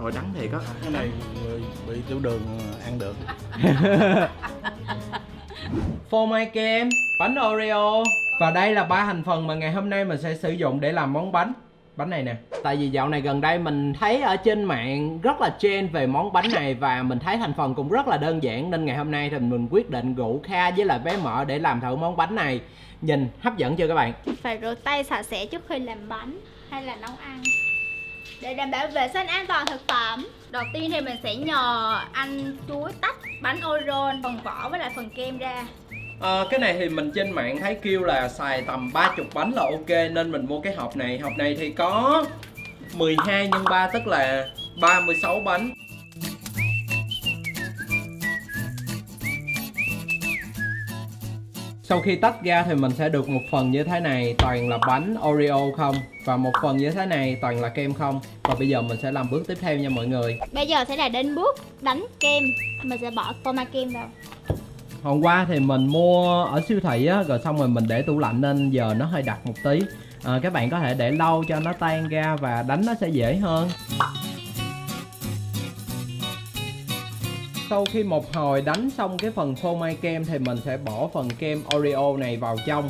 Rồi đắng thiệt á. Cái này bị tiểu đường ăn được. Phô mai kem, bánh Oreo. Và đây là 3 thành phần mà ngày hôm nay mình sẽ sử dụng để làm món bánh. Bánh này nè. Tại vì dạo này gần đây mình thấy ở trên mạng rất là trend về món bánh này. Và mình thấy thành phần cũng rất là đơn giản. Nên ngày hôm nay thì mình quyết định rủ Kha với lại bé Mợ để làm thử món bánh này. Nhìn hấp dẫn chưa các bạn? Phải rửa tay sạch sẽ trước khi làm bánh hay là nấu ăn để đảm bảo vệ sinh an toàn thực phẩm. Đầu tiên thì mình sẽ nhờ anh chuối tách bánh Oreo phần vỏ với lại phần kem ra. Cái này thì mình trên mạng thấy kêu là xài tầm 30 bánh là ok, nên mình mua cái hộp này. Hộp này thì có 12 x 3 tức là 36 bánh. Sau khi tách ra thì mình sẽ được một phần như thế này toàn là bánh Oreo không, và một phần như thế này toàn là kem không. Và bây giờ mình sẽ làm bước tiếp theo nha mọi người. Bây giờ sẽ là đến bước đánh kem. Mình sẽ bỏ phô mai kem vào. Hôm qua thì mình mua ở siêu thị á, rồi xong rồi mình để tủ lạnh nên giờ nó hơi đặc một tí. Các bạn có thể để lâu cho nó tan ra và đánh nó sẽ dễ hơn. Sau khi một hồi đánh xong cái phần phô mai kem thì mình sẽ bỏ phần kem Oreo này vào trong.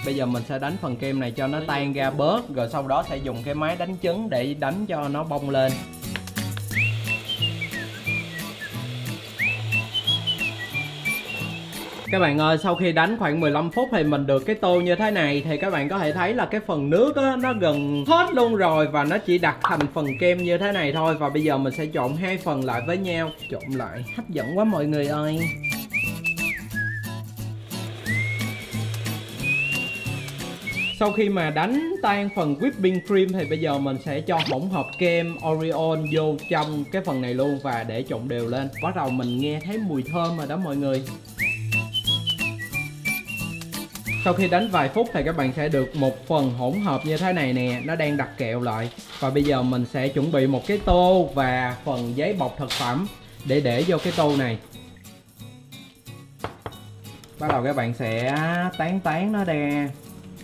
Bây giờ mình sẽ đánh phần kem này cho nó tan ra bớt, rồi sau đó sẽ dùng cái máy đánh trứng để đánh cho nó bong lên. Các bạn ơi, sau khi đánh khoảng 15 phút thì mình được cái tô như thế này. Thì các bạn có thể thấy là cái phần nước á, nó gần hết luôn rồi. Và nó chỉ đặt thành phần kem như thế này thôi. Và bây giờ mình sẽ trộn hai phần lại với nhau. Trộn lại, hấp dẫn quá mọi người ơi. Sau khi mà đánh tan phần whipping cream thì bây giờ mình sẽ cho hỗn hợp kem Oreo vô trong cái phần này luôn và để trộn đều lên. Bắt đầu mình nghe thấy mùi thơm rồi đó mọi người. Sau khi đánh vài phút thì các bạn sẽ được một phần hỗn hợp như thế này nè, nó đang đặt kẹo lại. Và bây giờ mình sẽ chuẩn bị một cái tô và phần giấy bọc thực phẩm để vô cái tô này. Bắt đầu các bạn sẽ tán nó ra.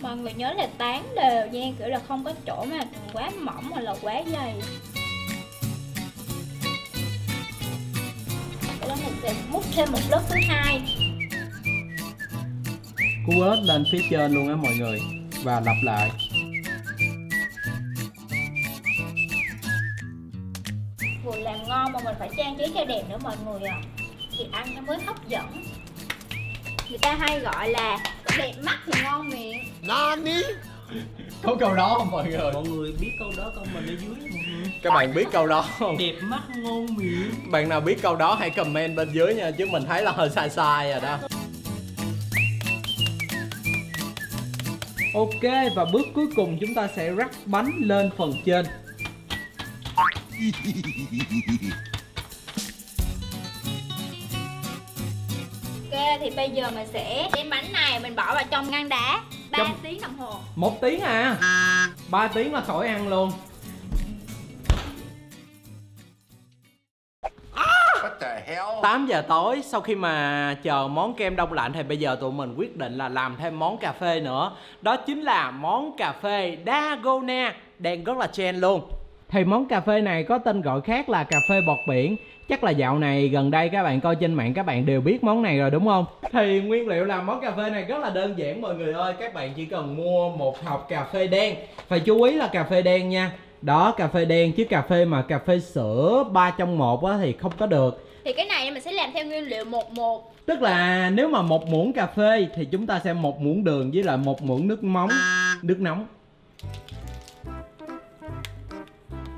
Mọi người nhớ là tán đều nha, kiểu là không có chỗ mà quá mỏng hoặc là quá dày. Sau đó mình sẽ múc thêm một lớp thứ hai. Cú ớt lên phía trên luôn á mọi người. Và lặp lại. Vừa làm ngon mà mình phải trang trí cho đẹp nữa mọi người ạ. Thì ăn nó mới hấp dẫn. Người ta hay gọi là đẹp mắt thì ngon miệng. Nani? Có câu đó không mọi người? Mọi người biết câu đó comment ở dưới mọi người. Các bạn biết câu đó không? Đẹp mắt ngon miệng. Bạn nào biết câu đó hãy comment bên dưới nha, chứ mình thấy là hơi sai sai rồi đó. Ok, và bước cuối cùng chúng ta sẽ rắc bánh lên phần trên. Ok, thì bây giờ mình sẽ đem bánh này mình bỏ vào trong ngăn đá 3 tiếng đồng hồ. 1 tiếng à? 3 tiếng là khỏi ăn luôn. What the hell? 8 giờ tối, sau khi mà chờ món kem đông lạnh thì bây giờ tụi mình quyết định là làm thêm món cà phê nữa. Đó chính là món cà phê Dalgona, đang rất là trend luôn. Thì món cà phê này có tên gọi khác là cà phê bọt biển. Chắc là dạo này gần đây các bạn coi trên mạng các bạn đều biết món này rồi đúng không? Thì nguyên liệu làm món cà phê này rất là đơn giản mọi người ơi. Các bạn chỉ cần mua một hộp cà phê đen. Phải chú ý là cà phê đen nha. Đó, cà phê đen, chứ cà phê mà cà phê sữa 3 trong 1 á thì không có được. Thì cái này mình sẽ làm theo nguyên liệu 1-1. Tức là nếu mà 1 muỗng cà phê thì chúng ta sẽ 1 muỗng đường với lại 1 muỗng nước nước nóng.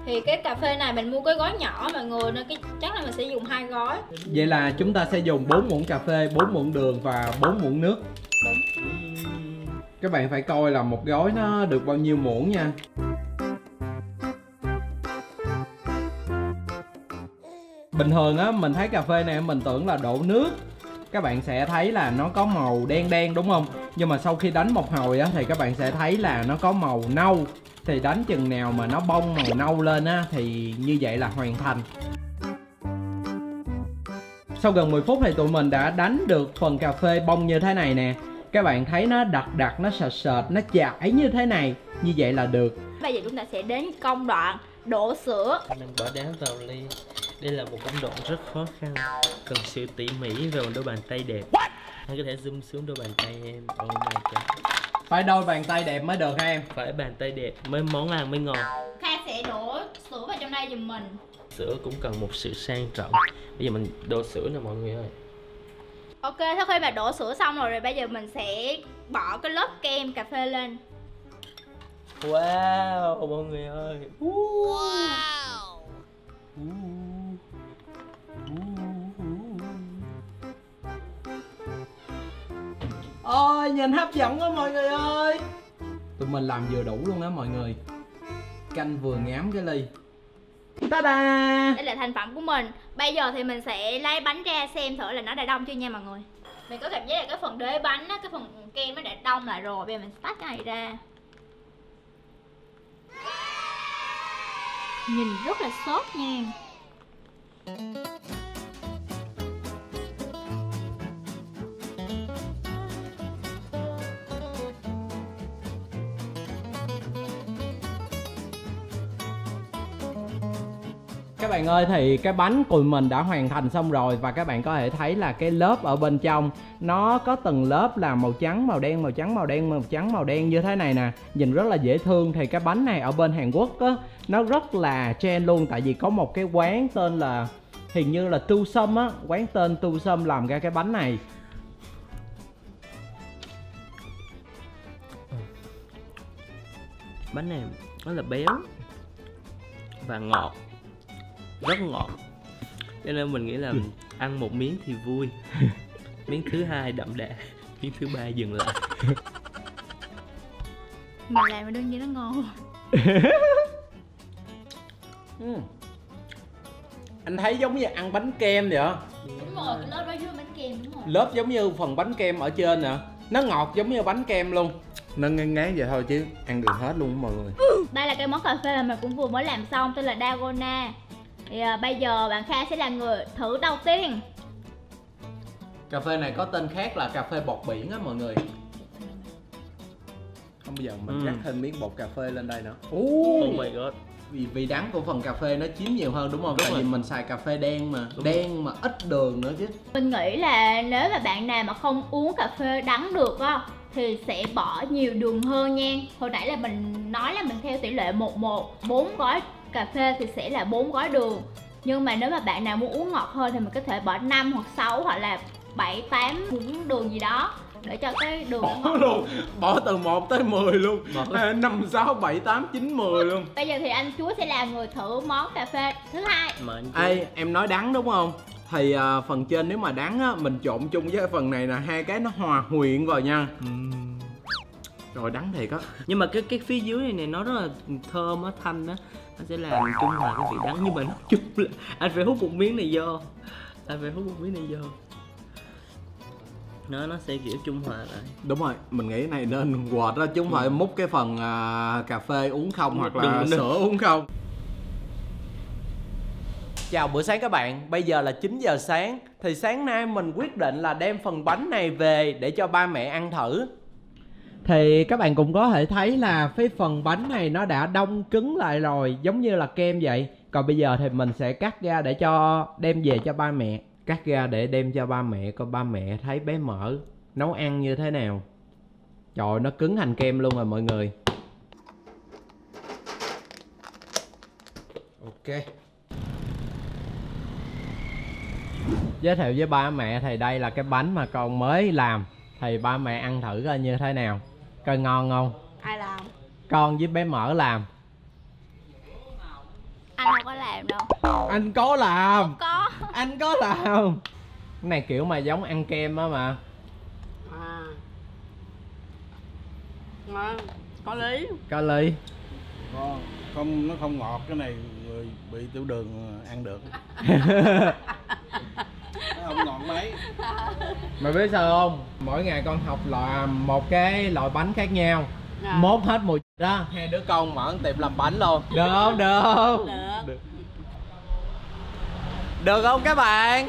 Thì cái cà phê này mình mua cái gói nhỏ mọi người, nên chắc là mình sẽ dùng 2 gói. Vậy là chúng ta sẽ dùng 4 muỗng cà phê, 4 muỗng đường và 4 muỗng nước. Đúng. Các bạn phải coi là một gói nó được bao nhiêu muỗng nha. Bình thường á mình thấy cà phê này mình tưởng là đổ nước. Các bạn sẽ thấy là nó có màu đen đen đúng không? Nhưng mà sau khi đánh một hồi á thì các bạn sẽ thấy là nó có màu nâu. Thì đánh chừng nào mà nó bong màu nâu lên á thì như vậy là hoàn thành. Sau gần 10 phút thì tụi mình đã đánh được phần cà phê bong như thế này nè. Các bạn thấy nó đặc, nó sệt sệt, nó chảy như thế này. Như vậy là được. Bây giờ chúng ta sẽ đến công đoạn đổ sữa. Mình bỏ đá vào ly. Đây là một công đoạn rất khó khăn, cần sự tỉ mỉ và một đôi bàn tay đẹp. Anh có thể zoom xuống đôi bàn tay em. Oh my god. Phải đôi bàn tay đẹp mới được ha em. Phải bàn tay đẹp mới món ăn mới ngon. Kha sẽ đổ sữa vào trong đây giùm mình. Sữa cũng cần một sự sang trọng. Bây giờ mình đổ sữa nè mọi người ơi. Ok, sau khi mà đổ sữa xong rồi bây giờ mình sẽ bỏ cái lớp kem cà phê lên. Wow mọi người ơi. Ôi nhìn hấp dẫn quá mọi người ơi. Tụi mình làm vừa đủ luôn á mọi người. Canh vừa ngám cái ly. Ta-da! Đây là thành phẩm của mình. Bây giờ thì mình sẽ lấy bánh ra xem thử là nó đã đông chưa nha mọi người. Mình có cảm giác là cái phần đế bánh á, cái phần kem nó đã đông lại rồi. Bây giờ mình tách cái này ra. Nhìn rất là xốp nha. Các bạn ơi, thì cái bánh của mình đã hoàn thành xong rồi. và các bạn có thể thấy là cái lớp ở bên trong nó có từng lớp là màu trắng, màu đen, màu trắng, màu đen, màu trắng, màu đen như thế này nè. Nhìn rất là dễ thương. Thì cái bánh này ở bên Hàn Quốc á, nó rất là trend luôn. Tại vì có một cái quán tên là hình như là Tu Sum á, quán tên Tu Sum làm ra cái bánh này. Bánh này nó là béo và ngọt, rất ngọt, cho nên mình nghĩ là ăn một miếng thì vui, miếng thứ hai đậm đà, miếng thứ ba dừng lại. Mình làm mà đương nhiên nó ngon. Anh thấy giống như ăn bánh kem vậy á. Đúng rồi, cái lớp đó dưới bánh kem đúng rồi. Lớp giống như phần bánh kem ở trên nè. Nó ngọt giống như bánh kem luôn. Nó ngán ngán vậy thôi chứ ăn được hết luôn mọi người. Đây là cái món cà phê mà mình cũng vừa mới làm xong, tên là Dalgona. Thì bây giờ bạn Kha sẽ là người thử đầu tiên. Cà phê này có tên khác là cà phê bọt biển á mọi người. Không, bây giờ mình rắc thêm miếng bột cà phê lên đây nữa. Oh my god. Vì đắng của phần cà phê nó chiếm nhiều hơn đúng không? Tại vì mình xài cà phê đen mà. Đen mà ít đường nữa chứ. Mình nghĩ là nếu mà bạn nào mà không uống cà phê đắng được á thì sẽ bỏ nhiều đường hơn nha. Hồi nãy là mình nói là mình theo tỷ lệ 1:1, 4 gói cà phê thì sẽ là 4 gói đường. Nhưng mà nếu mà bạn nào muốn uống ngọt hơn thì mình có thể bỏ 5 hoặc 6 hoặc là 7, 8 muỗng đường gì đó để cho cái đường nó ngọt luôn. Bỏ từ 1 tới 10 luôn. 5, 6, 7, 8, 9, 10 luôn. Bây giờ thì anh Chúa sẽ là người thử món cà phê thứ hai. Ê, em nói đắng đúng không? Thì phần trên nếu mà đắng á, mình trộn chung với phần này là hai cái nó hòa quyện vào nha. Rồi đắng thiệt á. Nhưng mà cái phía dưới này nó rất là thơm á, thanh á, nó sẽ làm trung hòa cái vị đắng. Nhưng mà nói chung là anh phải hút một miếng này vô, nó sẽ kiểu trung hòa lại. Đúng rồi, mình nghĩ này nên quệt đó chứ không phải múc cái phần cà phê uống không hoặc là sữa uống không. Chào buổi sáng các bạn, bây giờ là 9 giờ sáng. Thì sáng nay mình quyết định là đem phần bánh này về để cho ba mẹ ăn thử. Thì các bạn cũng có thể thấy là cái phần bánh này nó đã đông cứng lại rồi, giống như là kem vậy. Còn bây giờ thì mình sẽ cắt ra để cho đem về cho ba mẹ. Cắt ra để đem cho ba mẹ, coi ba mẹ thấy bé Mỡ nấu ăn như thế nào. Trời ơi, nó cứng thành kem luôn rồi mọi người. Ok. Giới thiệu với ba mẹ thì đây là cái bánh mà con mới làm. Thì ba mẹ ăn thử coi như thế nào, coi ngon không. Ai làm? Con với bé Mỡ làm. Anh không có làm đâu. Anh có làm. Không có. Anh có làm. Cái này kiểu mà giống ăn kem á mà. Ngon, có lý. Có lý. Không, nó không ngọt, cái này người bị tiểu đường ăn được. Nó không ngọt mấy. Mày biết sao không? Mỗi ngày con học làm một cái loại bánh khác nhau. Mốt hết mùi đó, hai đứa con mở tiệm làm bánh luôn. Được không? Được không? Được. Được không các bạn?